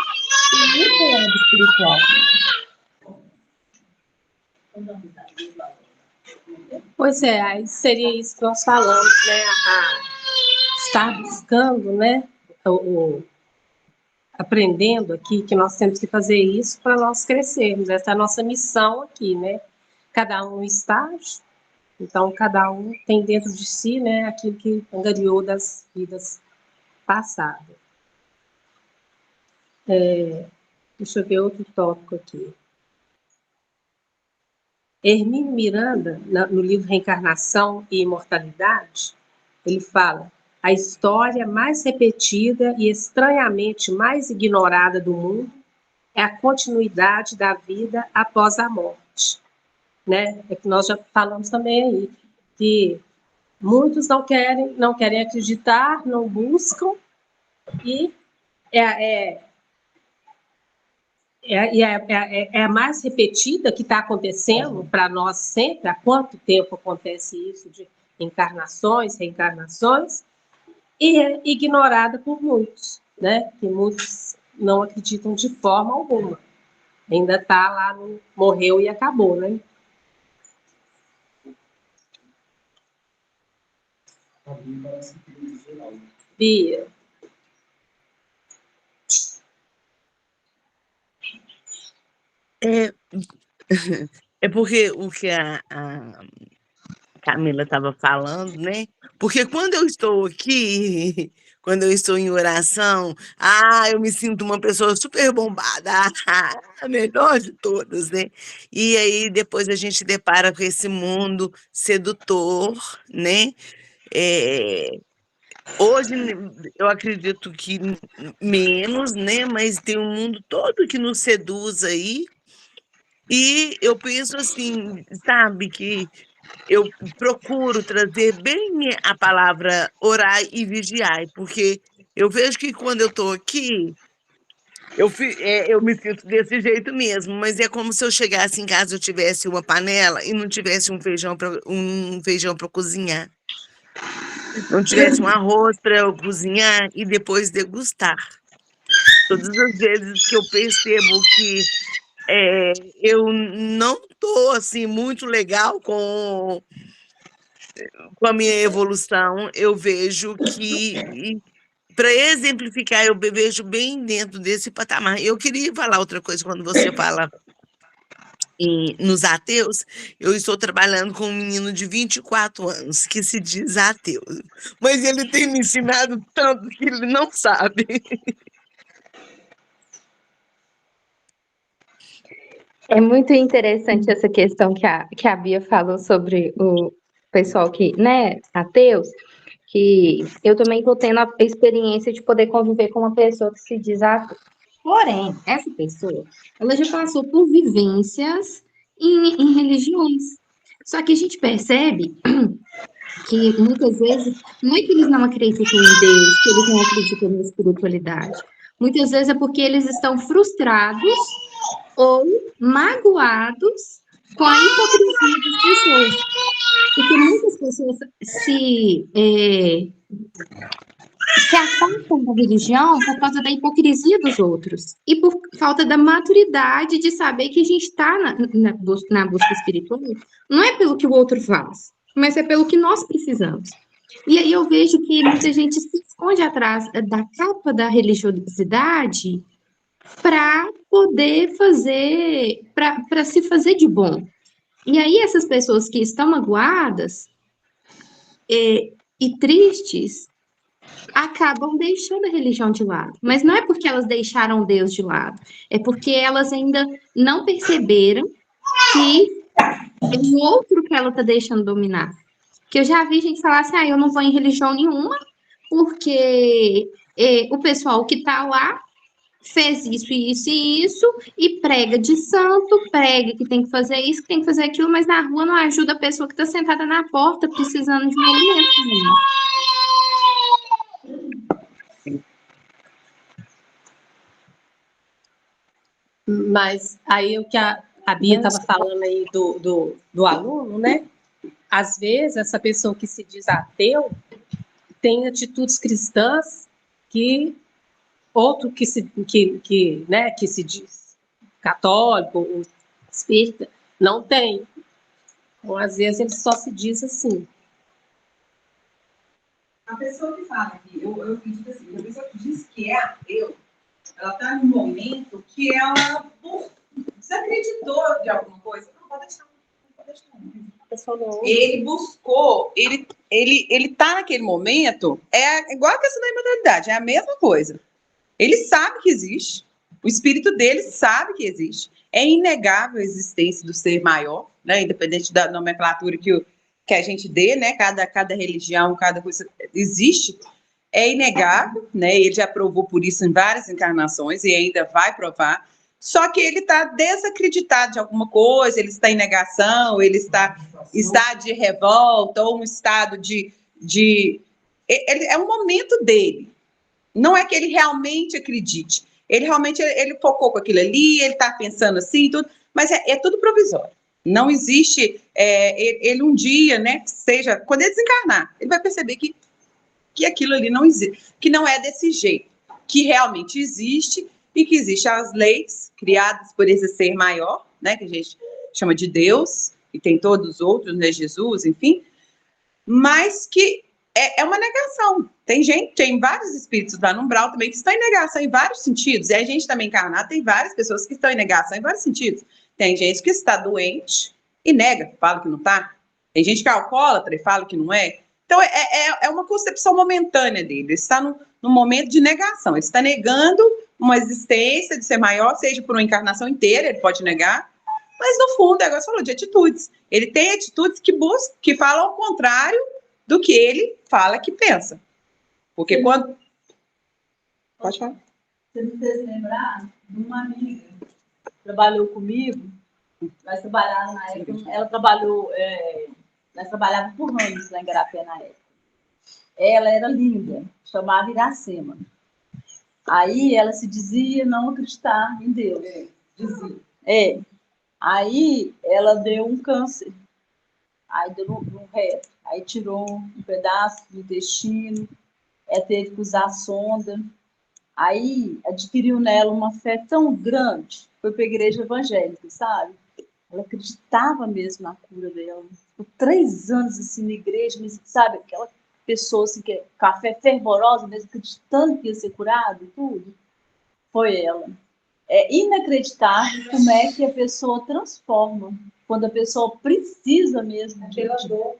e ir para o lado espiritual. Pois é, aí seria isso que nós falamos, né? Estar buscando, né? Aprendendo aqui que nós temos que fazer isso para nós crescermos. Essa é a nossa missão aqui, né? Cada um estágio, então cada um tem dentro de si, né, aquilo que angariou das vidas passadas. Deixa eu ver outro tópico aqui. Hermínio Miranda, no livro Reencarnação e Imortalidade, ele fala: a história mais repetida e estranhamente mais ignorada do mundo é a continuidade da vida após a morte, né? É que nós já falamos também aí, que muitos não querem acreditar, não buscam, e é a mais repetida que está acontecendo para nós sempre. Há quanto tempo acontece isso de encarnações, reencarnações, e é ignorada por muitos, né? Que muitos não acreditam de forma alguma. Ainda está lá no morreu e acabou, né? Bia. É, é porque o que a Camila estava falando, né? Porque quando eu estou aqui, quando eu estou em oração, eu me sinto uma pessoa super bombada, a melhor de todas, né? E aí depois a gente depara com esse mundo sedutor, né? É, hoje eu acredito que menos, né? Mas tem um mundo todo que nos seduz aí. E eu penso assim, sabe, que eu procuro trazer bem a palavra orar e vigiar, porque eu vejo que quando eu estou aqui, eu me sinto desse jeito mesmo, mas é como se eu chegasse em casa, eu tivesse uma panela e não tivesse um feijão para cozinhar, não tivesse um arroz para eu cozinhar e depois degustar. Todas as vezes que eu percebo que eu não estou assim muito legal com a minha evolução, eu vejo que, para exemplificar, eu vejo bem dentro desse patamar. Eu queria falar outra coisa quando você fala nos ateus. Eu estou trabalhando com um menino de 24 anos que se diz ateu, mas ele tem me ensinado tanto que ele não sabe. É muito interessante essa questão que a Bia falou sobre o pessoal que, né, ateus, que eu também estou tendo a experiência de poder conviver com uma pessoa que se diz ateu. Porém, essa pessoa, ela já passou por vivências em religiões. Só que a gente percebe que muitas vezes não é que eles não acreditam em Deus, que eles não acreditam na espiritualidade. Muitas vezes é porque eles estão frustrados ou magoados com a hipocrisia das pessoas. Porque muitas pessoas se afastam da religião por causa da hipocrisia dos outros e por falta da maturidade de saber que a gente está na busca espiritual, não é pelo que o outro faz, mas é pelo que nós precisamos. E aí eu vejo que muita gente se esconde atrás da capa da religiosidade para poder fazer, para se fazer de bom. E aí essas pessoas que estão magoadas e tristes acabam deixando a religião de lado. Mas não é porque elas deixaram Deus de lado, é porque elas ainda não perceberam que é o outro que ela está deixando dominar. Que eu já vi gente falar assim, eu não vou em religião nenhuma, porque o pessoal que está lá fez isso, isso e isso, e prega de santo, prega que tem que fazer isso, que tem que fazer aquilo, mas na rua não ajuda a pessoa que está sentada na porta precisando de um alimento. Mas aí o que a Bia estava falando aí do aluno, né? Às vezes, essa pessoa que se diz ateu tem atitudes cristãs que outro que se diz católico ou espírita não tem. Então, às vezes, ele só se diz assim. A pessoa que fala que, eu acredito assim, a pessoa que diz que é ateu, ela está num momento que ela desacreditou de alguma coisa. Não, pode deixar. Ele buscou, ele está naquele momento, é igual a questão da imortalidade, é a mesma coisa. Ele sabe que existe, o espírito dele sabe que existe, é inegável a existência do ser maior, né, independente da nomenclatura que a gente dê, né, cada religião, cada coisa existe, é inegável, né, ele já provou por isso em várias encarnações e ainda vai provar, só que ele está desacreditado de alguma coisa, ele está em negação, ele está de revolta, ou um estado é um momento dele. Não é que ele realmente acredite. Ele realmente ele focou com aquilo ali, ele está pensando assim, tudo, mas é tudo provisório. Não existe, ele um dia, né, seja, quando ele desencarnar, ele vai perceber que aquilo ali não existe, que não é desse jeito, que realmente existe e que existem as leis criadas por esse ser maior, né, que a gente chama de Deus, e tem todos os outros, né, Jesus, enfim, mas que é uma negação. Tem vários espíritos lá no umbral também que estão em negação em vários sentidos. E a gente também encarnado tem várias pessoas que estão em negação em vários sentidos. Tem gente que está doente e nega, fala que não está. Tem gente que é alcoólatra e fala que não é. Então, é uma concepção momentânea dele. Ele está no momento de negação. Ele está negando uma existência de ser maior, seja por uma encarnação inteira, ele pode negar. Mas, no fundo, agora você falou de atitudes. Ele tem atitudes que falam ao contrário do que ele fala que pensa. Porque quando... Pode falar. Você me fez lembrar de uma amiga que trabalhou comigo. Nós trabalhávamos na época, ela trabalhou, nós trabalhávamos por anos lá em Garapé na época. Ela era linda, chamava Iracema. Aí ela se dizia não acreditar em Deus. Dizia. Aí ela deu um câncer. Aí deu no reto. Aí tirou um pedaço do intestino, teve que usar sonda. Aí adquiriu nela uma fé tão grande, foi para a igreja evangélica, sabe? Ela acreditava mesmo na cura dela. Ficou 3 anos assim na igreja, mas, sabe, aquela pessoa assim, que com a fé fervorosa, mesmo acreditando que ia ser curada e tudo. Foi ela. É inacreditável como é que a pessoa transforma, quando a pessoa precisa mesmo de dor.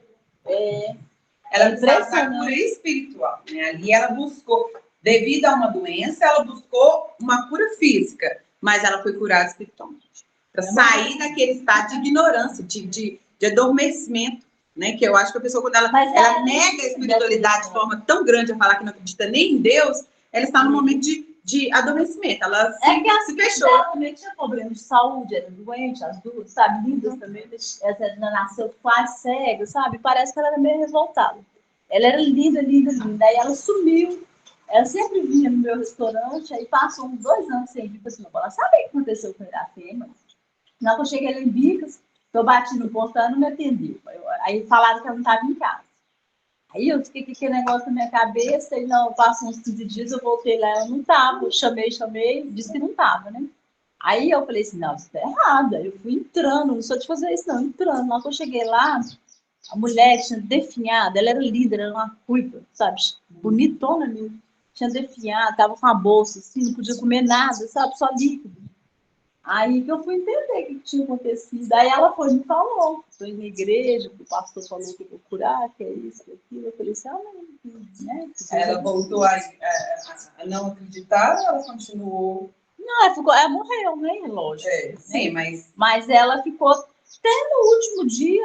Ela precisava da cura espiritual, né? Ali ela buscou, devido a uma doença, ela buscou uma cura física, mas ela foi curada espiritualmente. Para sair daquele estado de ignorância, de adormecimento, né? Que eu acho que a pessoa, quando ela nega a espiritualidade de forma tão grande a falar que não acredita nem em Deus, ela está no momento de adormecimento. Ela se fechou. Ela também tinha problema de saúde, era doente, as duas, sabe? Lindas também. Essa nasceu quase cega, sabe? Parece que ela era meio revoltada. Ela era linda, linda, linda. Aí ela sumiu. Ela sempre vinha no meu restaurante, aí passou uns 2 anos sem vir. Assim, ela sabe o que aconteceu com a Iracema? Na hora que eu cheguei lá em Bicas, eu bati no portão, ela não me atendeu. Aí falaram que ela não estava em casa. Aí eu fiquei com aquele negócio na minha cabeça, e não, passou uns 15 dias, eu voltei lá, eu não estava, eu chamei, disse que não estava, né? Aí eu falei assim, não, isso está errado. Eu fui entrando, não sou de fazer isso não, entrando. Na hora que eu cheguei lá, a mulher tinha definhado, ela era linda, ela era uma ruiva, sabe? Bonitona mesmo. Tinha definhado, estava com a bolsa assim, não podia comer nada, sabe? Só líquido. Aí que eu fui entender o que tinha acontecido. Aí ela foi e me falou. Foi na igreja, o pastor falou que eu vou curar, que é isso, que é aquilo. Eu falei assim, não, né? Ela voltou a não acreditar ou ela continuou? Não, ela morreu, né? Lógico. Sim, mas ela ficou até no último dia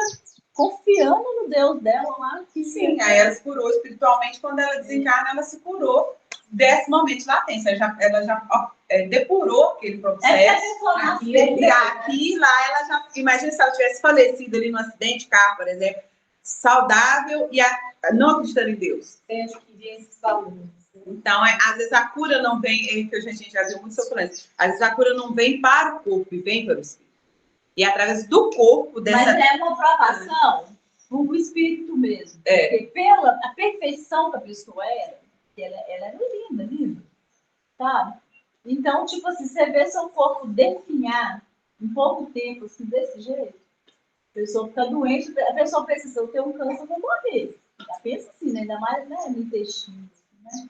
confiando no Deus dela lá. Sim, aí ela se curou espiritualmente. Quando ela desencarna, ela se curou desse momento de latência. Ela já depurou aquele processo. Aqui, lá, ela já... Imagina se ela tivesse falecido ali no acidente de carro, por exemplo, saudável e não acreditando em Deus. Eu acho que esses valores. Então, às vezes a cura não vem, que a gente já viu muito sobre isso, às vezes a cura não vem para o corpo, e vem para o espírito. E através do corpo dessa... Mas é uma provação do espírito mesmo. Porque pela a perfeição que a pessoa era, ela era linda, linda, sabe? Então, tipo assim, você vê seu corpo definhar em pouco tempo, assim, desse jeito, a pessoa fica doente, a pessoa pensa, se eu tenho um câncer, eu vou morrer. Já pensa assim, né? Ainda mais, né, no intestino, né?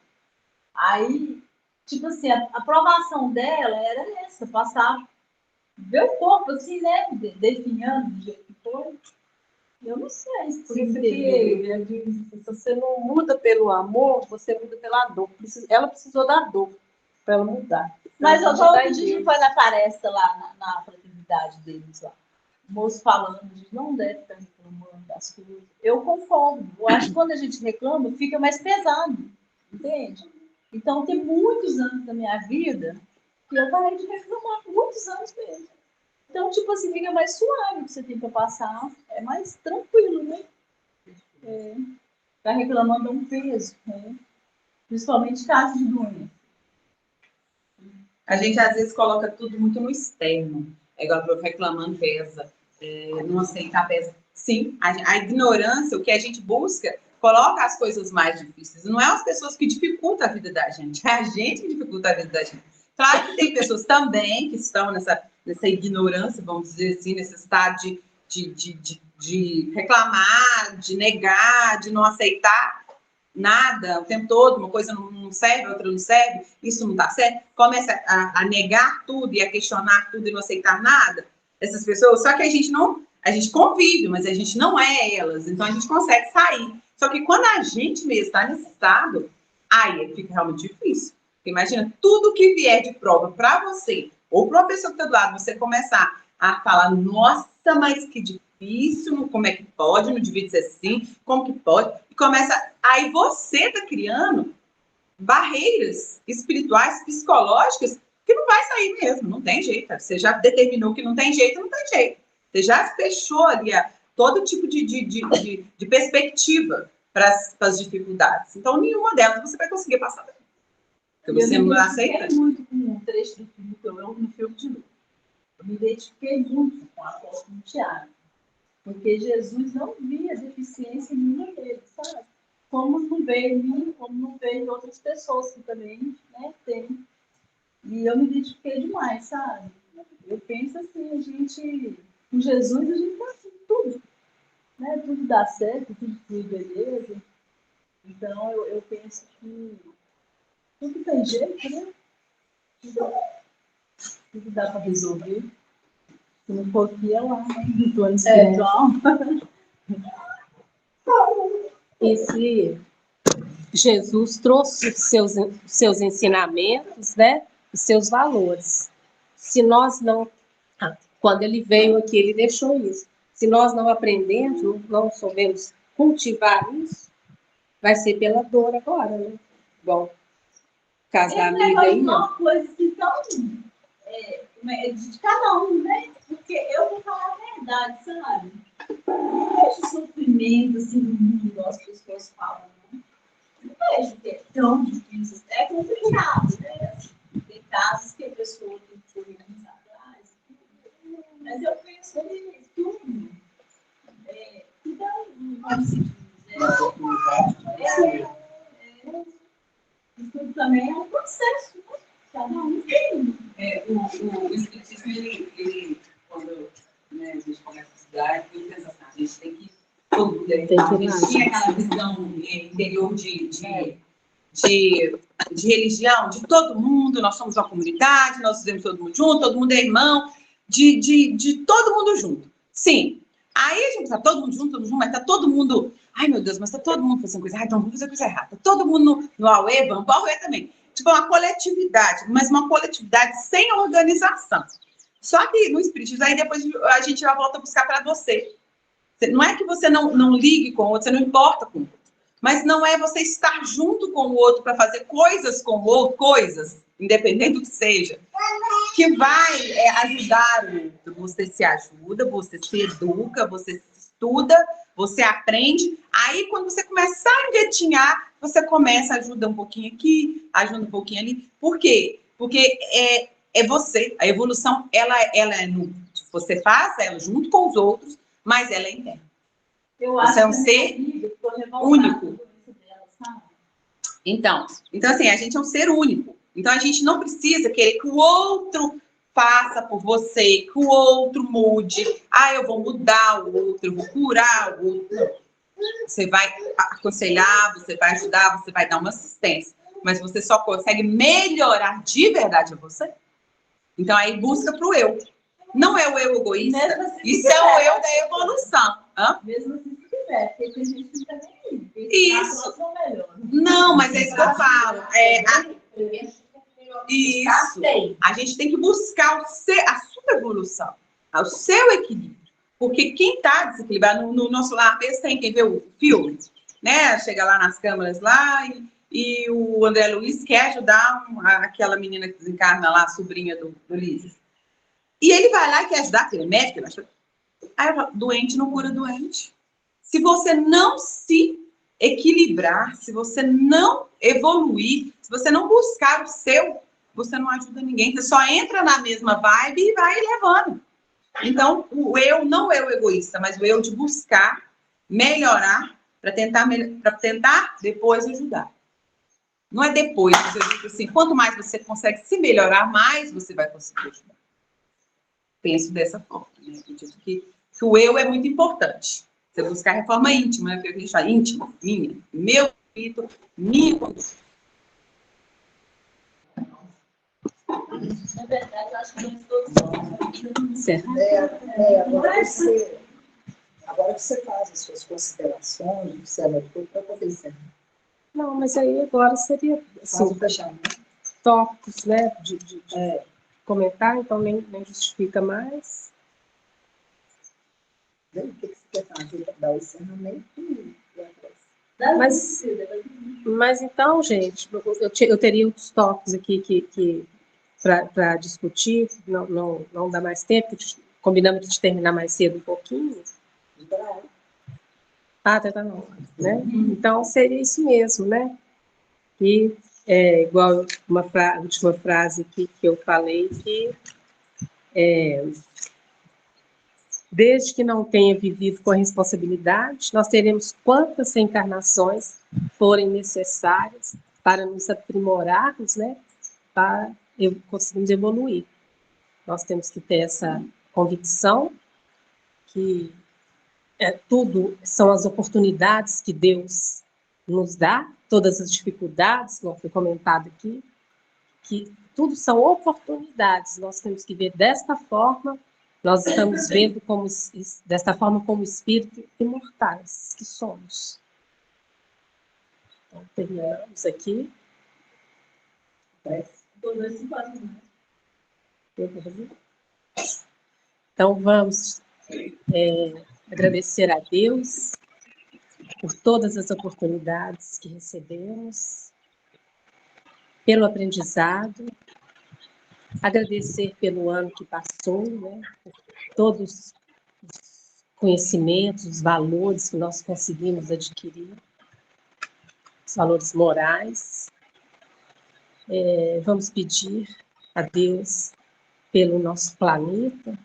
Aí, tipo assim, a provação dela era essa, passar, ver o corpo assim, né, definhando do jeito que foi. Eu não sei se por isso que se você não muda pelo amor, você muda pela dor. Ela precisou da dor para ela mudar. Mas eu outro dia foi na palestra lá na fraternidade deles lá. O moço falando, a gente não deve estar reclamando das coisas. Eu concordo. Eu acho que quando a gente reclama, fica mais pesado. Entende? Então, tem muitos anos da minha vida que eu parei de reclamar. Muitos anos mesmo. Então, tipo assim, fica mais suave o que você tem para passar. É mais tranquilo, né? Tá reclamando é um peso, né? Principalmente casos de doença. A gente, às vezes, coloca tudo muito no externo. É igual eu reclamando, pesa. Não aceitar, pesa. Sim, a ignorância, o que a gente busca, coloca as coisas mais difíceis. Não é as pessoas que dificultam a vida da gente, é a gente que dificulta a vida da gente. Claro que tem pessoas também que estão nessa ignorância, vamos dizer assim, nesse estado de reclamar, de negar, de não aceitar. nada o tempo todo, uma coisa não serve, outra não serve, isso não está certo, começa a negar tudo e a questionar tudo e não aceitar nada, essas pessoas, só que a gente convive, mas a gente não é elas, então a gente consegue sair. Só que quando a gente mesmo está nesse estado, aí fica realmente difícil. Porque imagina, tudo que vier de prova para você, ou para uma pessoa que está do lado, você começar a falar, nossa, mas que difícil, como é que pode, não devia ser assim, como que pode? E começa, aí você está criando barreiras espirituais, psicológicas, que não vai sair mesmo, não tem jeito. Você já determinou que não tem jeito, não tem jeito. Você já fechou ali todo tipo de perspectiva para as dificuldades. Então, nenhuma delas você vai conseguir passar bem. Porque você não aceita. Eu me identifiquei muito com um trecho do filme que eu amo no filme de novo. Eu me identifiquei muito com o apóstolo Tiago. Porque Jesus não via deficiência nenhuma dele, sabe? Como não vê em mim, como não vê em outras pessoas que também, né, tem. E eu me identifiquei demais, sabe? Eu penso assim, a gente, com Jesus, a gente faz tudo. Né? Tudo dá certo, tudo flui beleza. Então, eu penso que tudo tem jeito, né? Tudo dá para resolver. Se não for aqui, é lá, né? No plano espiritual. E se Jesus trouxe os seus ensinamentos, né? Os seus valores. Se nós não... Quando ele veio aqui, ele deixou isso. Se nós não aprendemos, não soubemos cultivar isso, vai ser pela dor agora, né? Bom, caso da amiga aí, uma coisa assim tão de cada um, né? Porque eu vou falar a verdade, sabe? Não vejo sofrimento assim no mundo, igual as pessoas falam, né? Não vejo que é tão difícil. É complicado, né? Tem casos que a pessoa tem que correr anos atrás. Mas eu penso que tudo é como se diz, isso também é um processo, né? Cada um tem. O espiritismo, ele quando a gente começa a estudar, ele pensa assim, a gente tem que todo mundo tinha aquela visão interior de religião, de todo mundo, nós somos uma comunidade, nós fizemos todo mundo junto, todo mundo é irmão, de todo mundo junto. Sim. Aí a gente está todo mundo junto, mas está todo mundo... Ai, meu Deus, mas está todo mundo fazendo coisa errada, então vamos fazer coisa errada. Está todo mundo no Aue, vamos para o Aue também. Tipo, uma coletividade, mas uma coletividade sem organização. Só que no espiritismo, aí depois a gente já volta a buscar para você. Não é que você não ligue com o outro, você não importa com o outro. Mas não é você estar junto com o outro para fazer coisas com o outro, coisas, independente do que seja, que vai ajudar o outro. Você se ajuda, você se educa, você se estuda, você aprende. Aí, quando você começar a engatinhar, você começa a ajudar um pouquinho aqui, ajuda um pouquinho ali. Por quê? Porque é você. A evolução, ela é você faz ela junto com os outros, mas ela é interna. Você é um ser único. Então, assim, a gente é um ser único. Então, a gente não precisa querer que o outro faça por você, que o outro mude. Ah, eu vou mudar o outro, eu vou curar o outro. Não. Você vai aconselhar, você vai ajudar, você vai dar uma assistência. Mas você só consegue melhorar de verdade a você. Então, aí busca para o eu. Não é o eu egoísta. Isso é o eu da evolução. Hã? Mesmo assim, se quiser, porque tem gente que também isso. Não, mas é isso que eu falo. Isso. A gente tem que buscar a sua evolução, o seu equilíbrio. Porque quem está desequilibrado, no nosso lar mesmo, tem quem vê o filme, né? Chega lá nas câmeras lá e o André Luiz quer ajudar aquela menina que desencarna lá, a sobrinha do Ulisses. E ele vai lá e quer ajudar, porque ele é médico, ele acha... Aí, doente não cura doente. Se você não se equilibrar, se você não evoluir, se você não buscar o seu, você não ajuda ninguém. Você só entra na mesma vibe e vai levando. Então, o eu não é o egoísta, mas o eu de buscar melhorar para tentar depois ajudar. Não é depois, mas eu digo assim, quanto mais você consegue se melhorar, mais você vai conseguir ajudar. Penso dessa forma, né? Acredito que o eu é muito importante. Você buscar reforma íntima, né? Que a gente fala, íntima, minha, meu Espírito me conduz. Na verdade, eu acho que nós todos somos. Certo. Agora você faz as suas considerações, você anotou para poder encerrar. Não, mas aí agora seria assim, Vamos fechar, né? tópicos, né, de comentar, então nem justifica mais. O que você quer fazer para dar o encerramento? Mas então, gente, eu teria outros tópicos aqui para discutir, não dá mais tempo, combinamos de terminar mais cedo um pouquinho. Tá não, né? Então, seria isso mesmo, né? E igual a última frase que eu falei, que desde que não tenha vivido com a responsabilidade, nós teremos quantas reencarnações forem necessárias para nos aprimorarmos, né? Para conseguirmos evoluir. Nós temos que ter essa convicção que tudo são as oportunidades que Deus nos dá, todas as dificuldades, como foi comentado aqui, que tudo são oportunidades. Nós temos que ver desta forma, nós estamos vendo desta forma como espírito imortais que somos. Então, terminamos aqui. Então, vamos agradecer a Deus por todas as oportunidades que recebemos, pelo aprendizado, agradecer pelo ano que passou, né, por todos os conhecimentos, os valores que nós conseguimos adquirir, os valores morais. Vamos pedir a Deus pelo nosso planeta,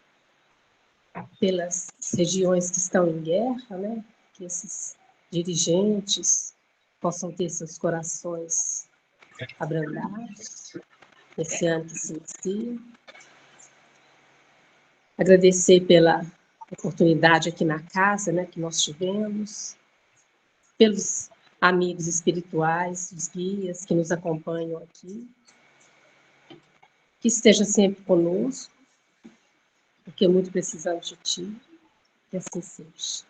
pelas regiões que estão em guerra, né, que esses dirigentes possam ter seus corações abrandados nesse ano que se inicia. Agradecer pela oportunidade aqui na casa, né, que nós tivemos, pelos amigos espirituais, os guias que nos acompanham aqui, que esteja sempre conosco, porque muito precisamos de Ti, que assim seja.